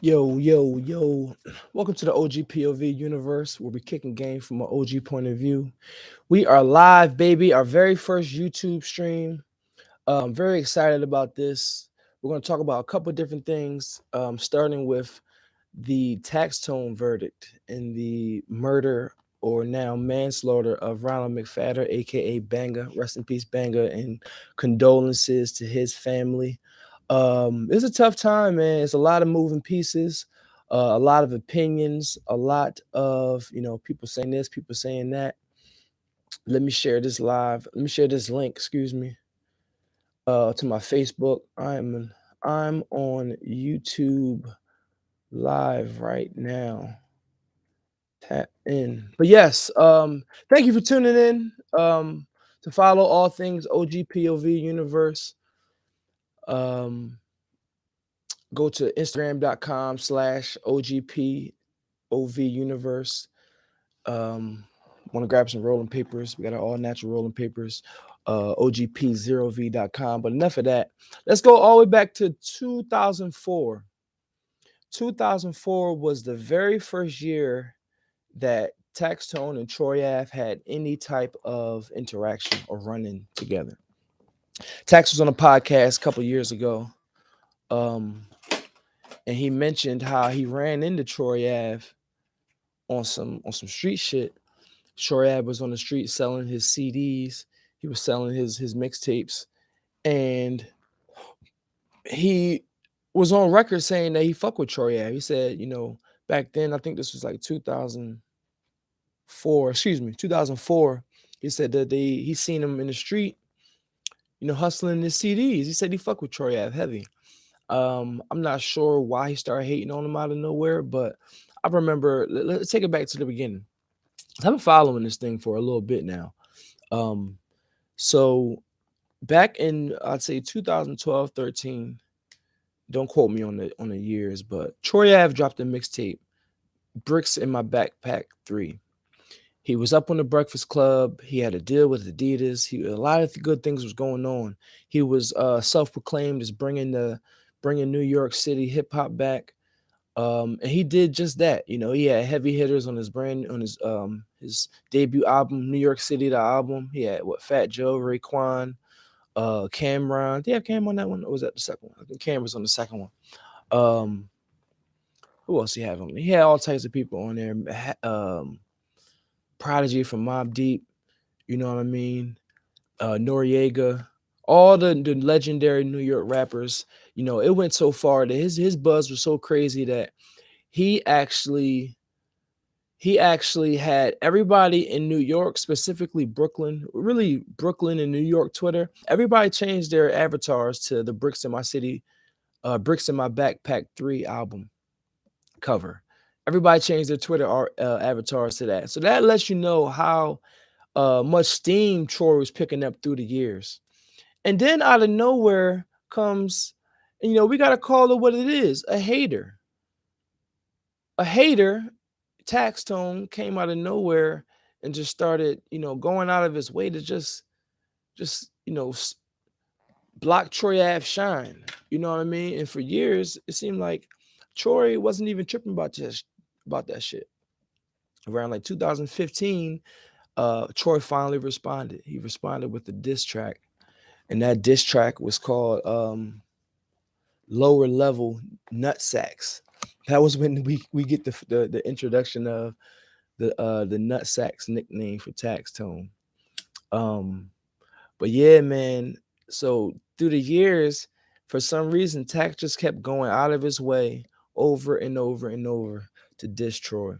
Yo, yo, yo. Welcome to the OGPOV universe where we're kicking game from an OG point of view. We are live, baby. Our very first YouTube stream. I'm very excited about this. We're going to talk about a couple different things, starting with the Taxstone verdict in the murder or now manslaughter of Ronald McFadder, aka Banga. Rest in peace, Banga, and condolences to his family. It's a tough time, man. It's a lot of moving pieces, a lot of opinions, a lot of people saying this, people saying that. Let me share this live. Let me share this link. Excuse me. To my Facebook. I'm on YouTube live right now. Tap in. But yes, thank you for tuning in. To follow all things OGPOV universe. Um, Go to Instagram.com/OGPOV universe. Want to grab some rolling papers. We got our all natural rolling papers. OGP0V.com. But enough of that. Let's go all the way back to 2004. 2004 was the very first year that Taxstone and Troy Ave had any type of interaction or running together. Tax was on a podcast a couple years ago, and he mentioned how he ran into Troy Ave on some street shit. Troy Ave was on the street selling his CDs. He was selling his mixtapes, and he was on record saying that he fucked with Troy Ave. He said, back then, I think this was like 2004. He said that he seen him in the street, hustling his CDs. He said he fucked with Troy Ave heavy. I'm not sure why he started hating on him out of nowhere, but I remember. Let's take it back to the beginning. I've been following this thing for a little bit now. So back in I'd say 2012, 13. Don't quote me on the years, but Troy Ave dropped a mixtape, "Bricks in My Backpack 3." He was up on the Breakfast Club. He had a deal with Adidas. A lot of good things was going on. He was self-proclaimed as bringing New York City hip hop back. And he did just that. He had heavy hitters on his debut album, New York City, the album. He had Fat Joe, Raekwon, Cameron. Did he have Cam on that one? Or was that the second one? I think Cam was on the second one. Who else he had on? He had all types of people on there. Prodigy from Mobb Deep, you know what I mean? Noriega, all the legendary New York rappers. It went so far that his buzz was so crazy that he actually had everybody in New York, specifically Brooklyn, really Brooklyn and New York Twitter. Everybody changed their avatars to the Bricks in My City, Bricks in My Backpack 3 album cover. Everybody changed their Twitter avatars to that. So that lets you know how much steam Troy was picking up through the years. And then out of nowhere comes, we got to call it what it is, a hater. A hater, Taxstone, came out of nowhere and just started, going out of his way to just block Troy Ave shine. You know what I mean? And for years, it seemed like Troy wasn't even tripping about that shit. Around like 2015, Troy finally responded. He responded with a diss track, and that diss track was called "Lower Level Nutsacks." That was when we get the introduction of the Nutsacks nickname for Taxstone. But yeah, man. So through the years, for some reason, Tax just kept going out of his way over and over and over to diss Troy.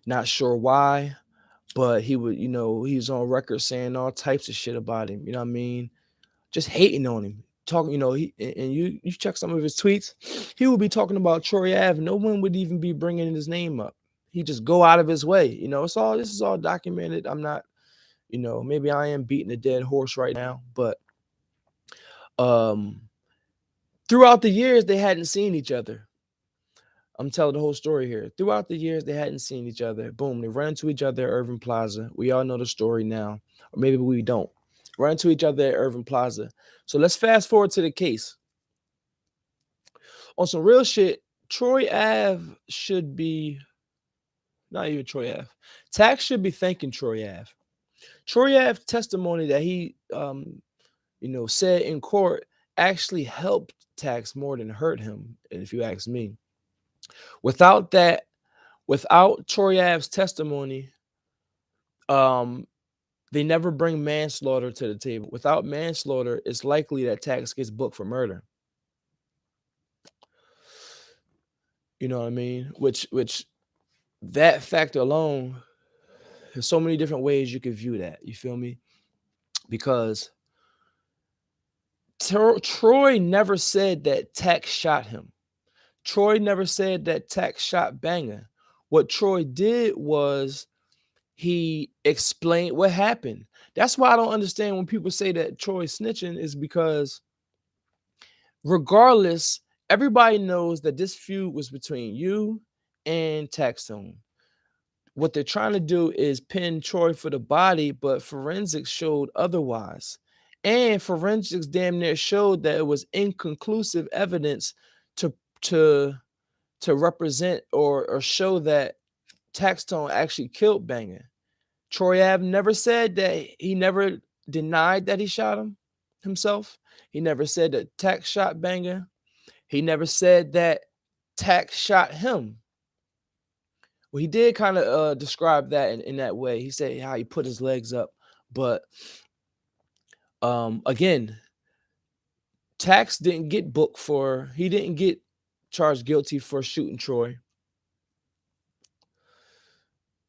Not sure why, but he would, he was on record saying all types of shit about him. You know what I mean? Just hating on him. Talking, you check some of his tweets, he would be talking about Troy Ave. No one would even be bringing his name up. He just go out of his way. This is all documented. I'm not, maybe I am beating a dead horse right now, but throughout the years they hadn't seen each other. I'm telling the whole story here. Throughout the years, they hadn't seen each other. Boom, they run into each other at Irving Plaza. We all know the story now, or maybe we don't. Run into each other at Irving Plaza. So let's fast forward to the case. On some real shit, Troy Ave should be not even Troy Ave. Tax should be thanking Troy Ave. Troy Ave's testimony that he said in court actually helped Tax more than hurt him, if you ask me. Without that, without Troy Ave's testimony, um, they never bring manslaughter to the table. Without manslaughter, it's likely that Tax gets booked for murder. You know what I mean? Which that fact alone, there's so many different ways you could view that. You feel me? Because Troy never said that Tax shot him. Troy never said that Tax shot Banger. What Troy did was he explained what happened. That's why I don't understand when people say that Troy's snitching, is because regardless, everybody knows that this feud was between you and Taxstone. What they're trying to do is pin Troy for the body, but forensics showed otherwise. And forensics damn near showed that it was inconclusive evidence to to to represent or show that Taxstone actually killed Banger. Troy Ave never said that, he never denied that he shot him himself. He never said that Tax shot Banger. He never said that Tax shot him. Well, he did kind of describe that in that way. He said how he put his legs up. But again, Tax didn't get booked he didn't get charged guilty for shooting Troy.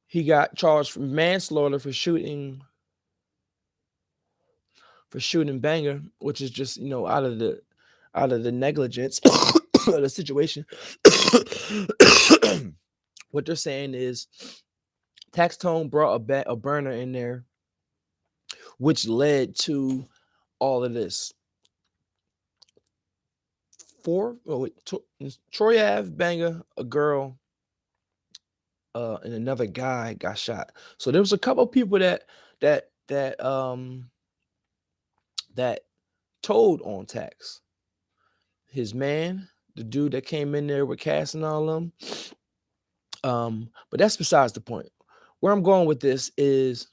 He got charged for manslaughter for shooting Banger, which is just, out of the negligence of the situation. What they're saying is Taxstone brought a burner in there, which led to all of this. Troy Ave, Banger, a girl, and another guy got shot. So there was a couple people that told on Tax. His man, the dude that came in there with Cass and all of them. But that's besides the point. Where I'm going with this is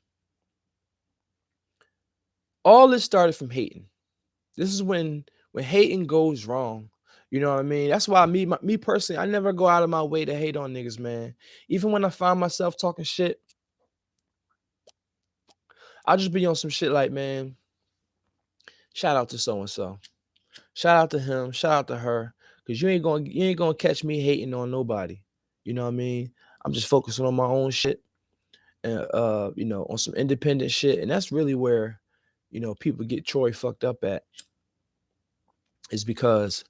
all this started from hating. This is when hating goes wrong. You know what I mean? That's why me personally, I never go out of my way to hate on niggas, man. Even when I find myself talking shit, I'll just be on some shit like, man, shout out to so and so. Shout out to him, shout out to her. Cause you ain't gonna catch me hating on nobody. You know what I mean? I'm just focusing on my own shit and on some independent shit. And that's really where, people get Troy fucked up at. Is because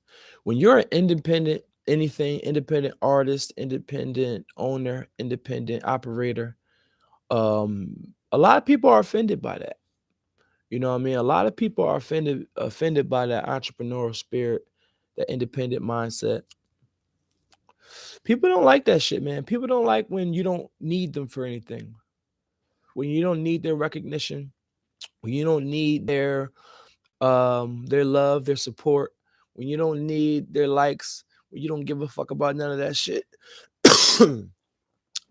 when you're an independent independent artist, independent owner, independent operator, a lot of people are offended by that. You know what I mean? A lot of people are offended by that entrepreneurial spirit, that independent mindset. People don't like that shit, man. People don't like when you don't need them for anything. When you don't need their recognition, when you don't need their love, their support, when you don't need their likes, when you don't give a fuck about none of that shit.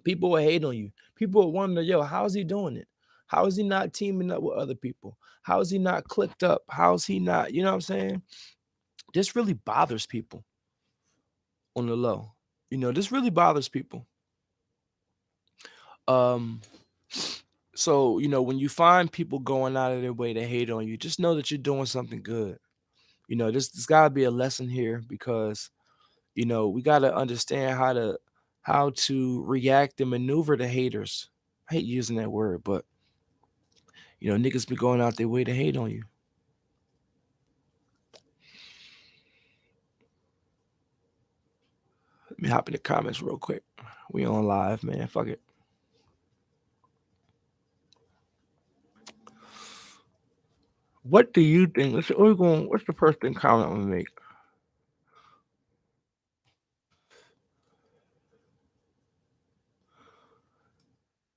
People will hate on you. People will wonder, yo, how is he doing it? How is he not teaming up with other people? How is he not clicked up? How is he not, you know what I'm saying? This really bothers people on the low. This really bothers people. So, when you find people going out of their way to hate on you, just know that you're doing something good. There's gotta be a lesson here because, we gotta understand how to react and maneuver the haters. I hate using that word, but niggas be going out their way to hate on you. Let me hop in the comments real quick. We on live, man. Fuck it. What do you think? What's the first thing comment I'm gonna make?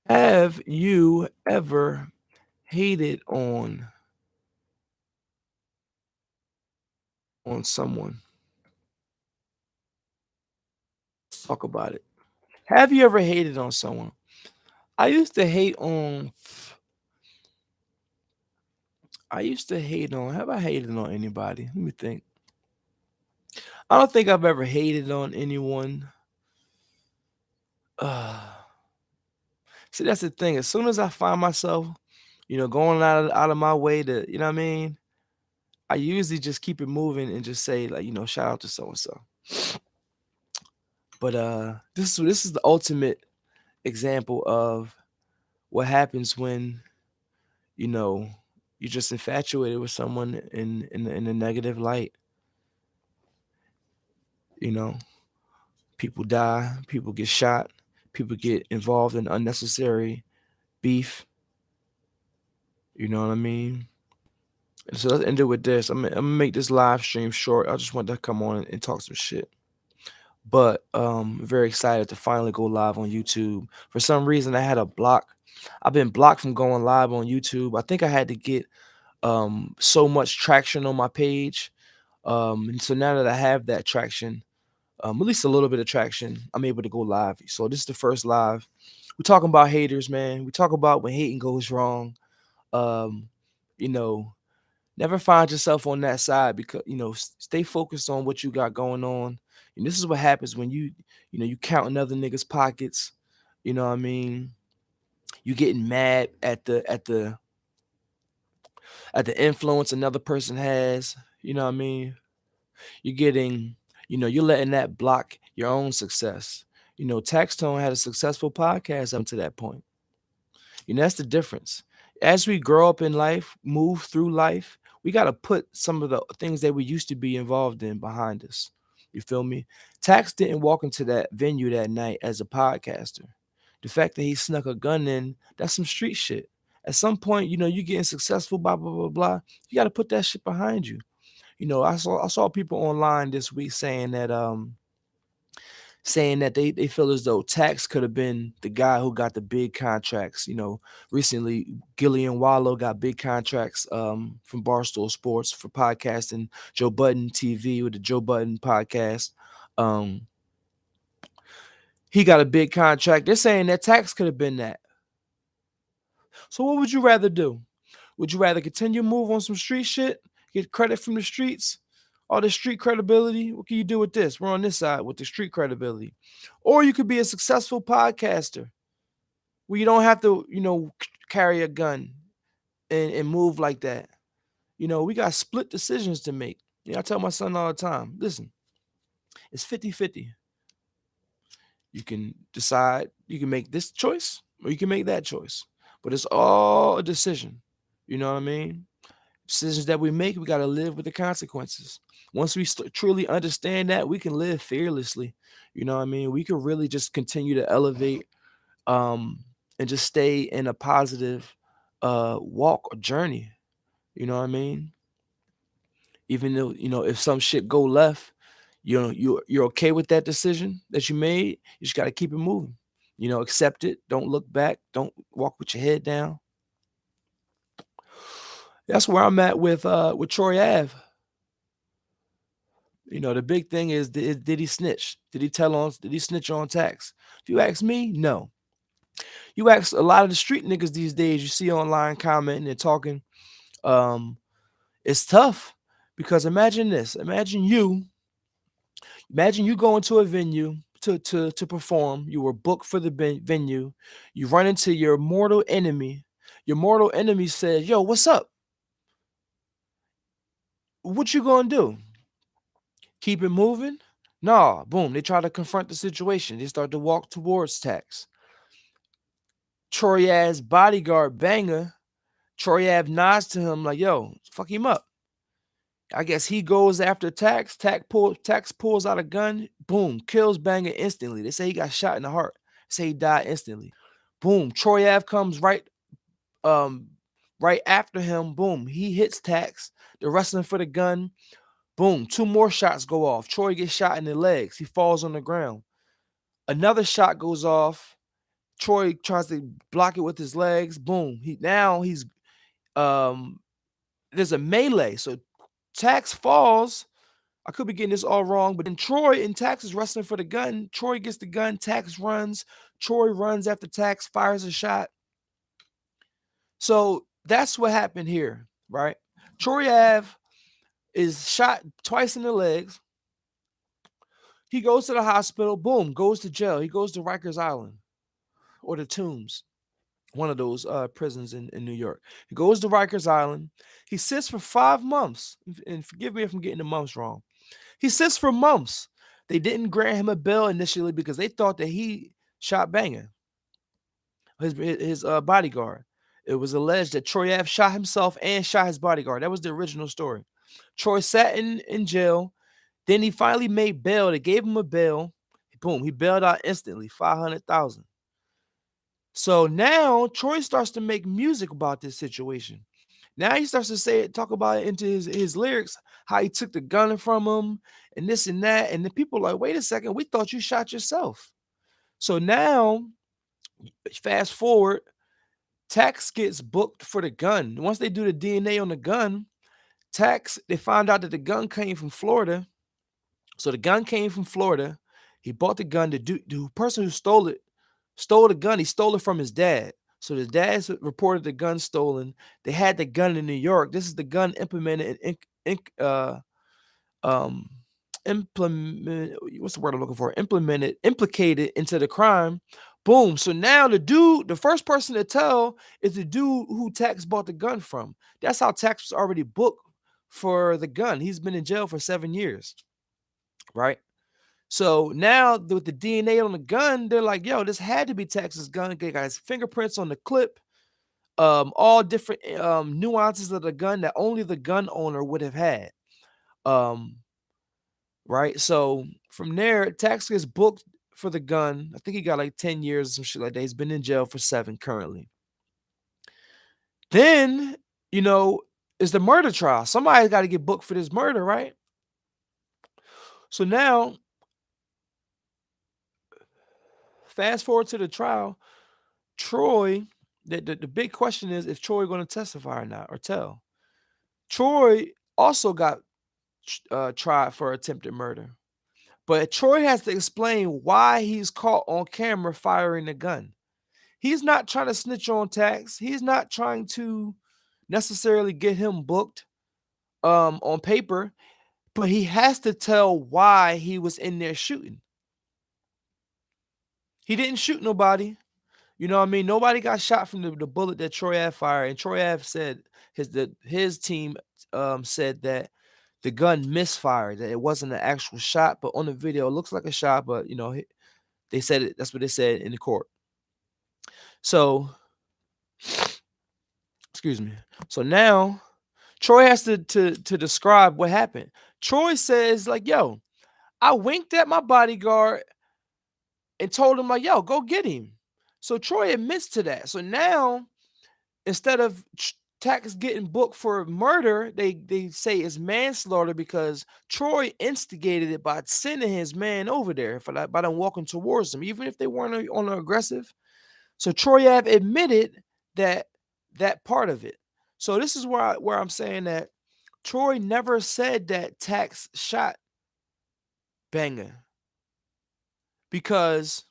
Have you ever hated on someone? Let's talk about it. Have you ever hated on someone? I used to hate on. Have I hated on anybody? Let me think. I don't think I've ever hated on anyone. Uh, See, that's the thing. As soon as I find myself, going out of my way to, you know what I mean? I usually just keep it moving and just say, like, shout out to so and so. But this is the ultimate example of what happens when, you know, you're just infatuated with someone in a negative light. You know, people die, people get shot, people get involved in unnecessary beef. You know what I mean? And so let's end it with this. I'm gonna make this live stream short. I just want to come on and talk some shit. But very excited to finally go live on YouTube. For some reason, I had a block. I've been blocked from going live on YouTube. I think I had to get so much traction on my page. And so now that I have that traction, at least a little bit of traction, I'm able to go live. So this is the first live. We're talking about haters, man. We talk about when hating goes wrong. Um, you know, Never find yourself on that side because stay focused on what you got going on. And this is what happens when you counting other niggas' pockets. You know what I mean? You getting mad at the influence another person has. You know what I mean? You're getting, you're letting that block your own success. Taxstone had a successful podcast up to that point. That's the difference. As we grow up in life, move through life, we got to put some of the things that we used to be involved in behind us. You feel me? Tax didn't walk into that venue that night as a podcaster. The fact that he snuck a gun in, that's some street shit. At some point, you getting successful, blah, blah, blah, blah. You got to put that shit behind you. I saw people online this week saying that they feel as though Tax could have been the guy who got the big contracts. Recently Gillian Wallow got big contracts from Barstool Sports for podcasting, Joe Budden TV with the Joe Budden podcast. Um, he got a big contract. They're saying that Tax could have been that. So what would you rather do? Would you rather continue to move on some street shit, get credit from the streets, all the street credibility? What can you do with this? We're on this side with the street credibility. Or you could be a successful podcaster where you don't have to, carry a gun and move like that. We got split decisions to make. I tell my son all the time, listen, it's 50-50. You can decide, you can make this choice or you can make that choice. But it's all a decision. You know what I mean? Decisions that we make, we got to live with the consequences. Once we truly understand that, we can live fearlessly. You know what I mean? We can really just continue to elevate and just stay in a positive walk or journey. You know what I mean? Even though, if some shit go left, you're okay with that decision that you made. You just got to keep it moving. Accept it. Don't look back. Don't walk with your head down. That's where I'm at with Troy Ave. The big thing is, did he snitch? Did he snitch on Tax? If you ask me, no. You ask a lot of the street niggas these days, you see online commenting and talking, it's tough because imagine this. Imagine you go into a venue to perform. You were booked for the venue. You run into your mortal enemy. Your mortal enemy says, "Yo, what's up? What you gonna do? Keep it moving?" Nah, boom. They try to confront the situation. They start to walk towards Tax. Troy Ave's bodyguard banger. Troy Ave nods to him like, "Yo, fuck him up." I guess he goes after Tax. Tax pulls out a gun. Boom, kills Banger instantly. They say he got shot in the heart. They say he died instantly. Boom, Troy Ave comes um, right after him. Boom, he hits Tax. They're wrestling for the gun. Boom, two more shots go off. Troy gets shot in the legs. He falls on the ground. Another shot goes off. Troy tries to block it with his legs. Boom. He's there's a melee. So Tax falls. I could be getting this all wrong, but then Troy and Tax is wrestling for the gun. Troy gets the gun, Tax runs. Troy runs after Tax, fires a shot. So that's what happened here, right? Troy Ave is shot twice in the legs. He goes to the hospital, boom, goes to jail. He goes to Rikers Island or the Tombs, one of those prisons in New York. He goes to Rikers Island. He sits for 5 months. And forgive me if I'm getting the months wrong. He sits for months. They didn't grant him a bail initially because they thought that he shot Banger, his bodyguard. It was alleged that Troy Ave shot himself and shot his bodyguard. That was the original story. Troy sat in jail. Then he finally made bail. They gave him a bail. Boom, he bailed out instantly, 500,000. So now Troy starts to make music about this situation. Now he starts to talk about it into his lyrics, how he took the gun from him and this and that. And then people are like, wait a second, we thought you shot yourself. So now, fast forward, Tax gets booked for the gun. Once they do the DNA on the gun, they find out that the gun came from Florida. So the gun came from Florida. He bought the gun. The person who stole the gun. He stole it from his dad. So the dad reported the gun stolen. They had the gun in New York. This is the gun implemented what's the word I'm looking for? Implicated into the crime. Boom. So now the first person to tell is the dude who Tax bought the gun from. That's how Tax was already booked for the gun. He's been in jail for 7 years. Right? So now with the DNA on the gun, they're like, yo, this had to be Tax's gun. They got his fingerprints on the clip. All different nuances of the gun that only the gun owner would have had. Right? So from there, Tax gets booked for the gun. I think he got like 10 years or some shit like that. He's been in jail for 7 currently. Then, it's the murder trial. Somebody's got to get booked for this murder, right? So now, fast forward to the trial. Troy, the big question is if Troy going to testify or not, or tell. Troy also got tried for attempted murder. But Troy has to explain why he's caught on camera firing the gun. He's not trying to snitch on Tax. He's not trying to necessarily get him booked on paper, but he has to tell why he was in there shooting. He didn't shoot nobody. You know what I mean? Nobody got shot from the bullet that Troy Ave fired. And Troy Ave said his team said that the gun misfired, that it wasn't an actual shot, but on the video it looks like a shot, but they said it. That's what they said in the court. So, excuse me. So now Troy has to describe what happened. Troy says, like, yo, I winked at my bodyguard and told him, like, yo, go get him. So Troy admits to that. So now, instead of Tax getting booked for murder, they say it's manslaughter because Troy instigated it by sending his man over there by them walking towards them, even if they weren't on the aggressive. So Troy Ave admitted that part of it. So this is where I'm saying that Troy never said that Tax shot Banger because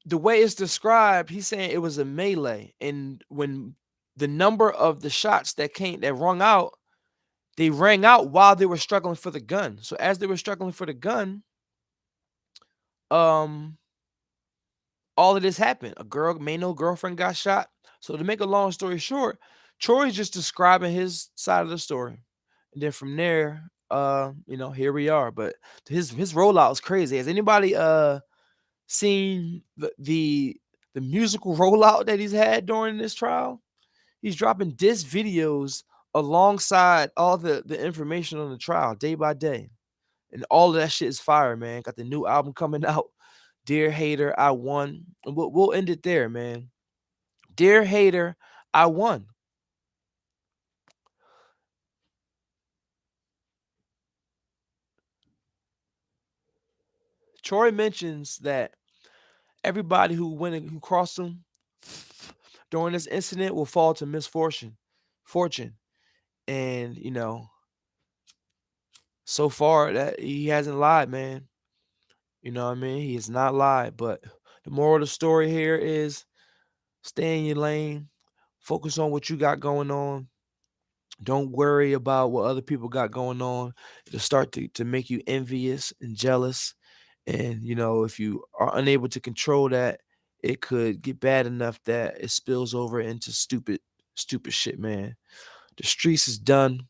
the way it's described, he's saying it was a melee, and when the number of the shots that rung out, they rang out while they were struggling for the gun. So as they were struggling for the gun, all of this happened. A male girlfriend got shot. So to make a long story short, Troy's just describing his side of the story, and then from there, here we are. But his rollout is crazy. Has anybody seen the musical rollout that he's had during this trial? He's dropping diss videos alongside all the information on the trial day by day. And all of that shit is fire, man. Got the new album coming out. Dear Hater, I won. And we'll end it there, man. Dear Hater, I won. Troy mentions that everybody who crossed him during this incident will fall to misfortune, and so far that he hasn't lied, man. You know what I mean? He has not lied. But the moral of the story here is stay in your lane, focus on what you got going on. Don't worry about what other people got going on. It'll start to make you envious and jealous. And, if you are unable to control that, it could get bad enough that it spills over into stupid shit, man. The streets is done.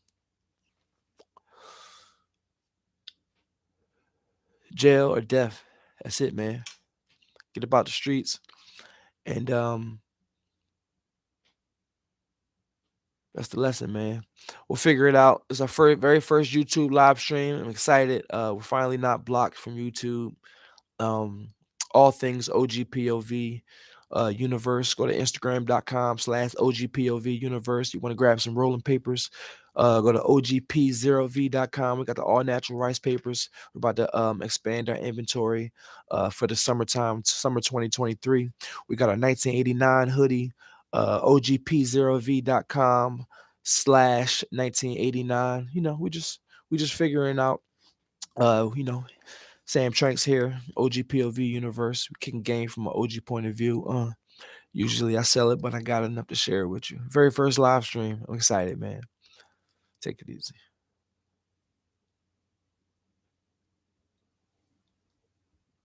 Jail or death. That's it, man. Get about the streets. And that's the lesson, man. We'll figure it out. It's our very first YouTube live stream. I'm excited. We're finally not blocked from YouTube. um, all things OGPOV universe. Go to Instagram.com/OGPOV universe. You want to grab some rolling papers, go to OGP0V.com. We got the all natural rice papers. We're about to expand our inventory for the summertime, summer 2023. We got our 1989 hoodie, OGP0V.com/1989. We just figuring out, Sam Tranks here, OGPOV Universe. We kicking game from an OG point of view. Usually I sell it, but I got enough to share with you. Very first live stream. I'm excited, man. Take it easy.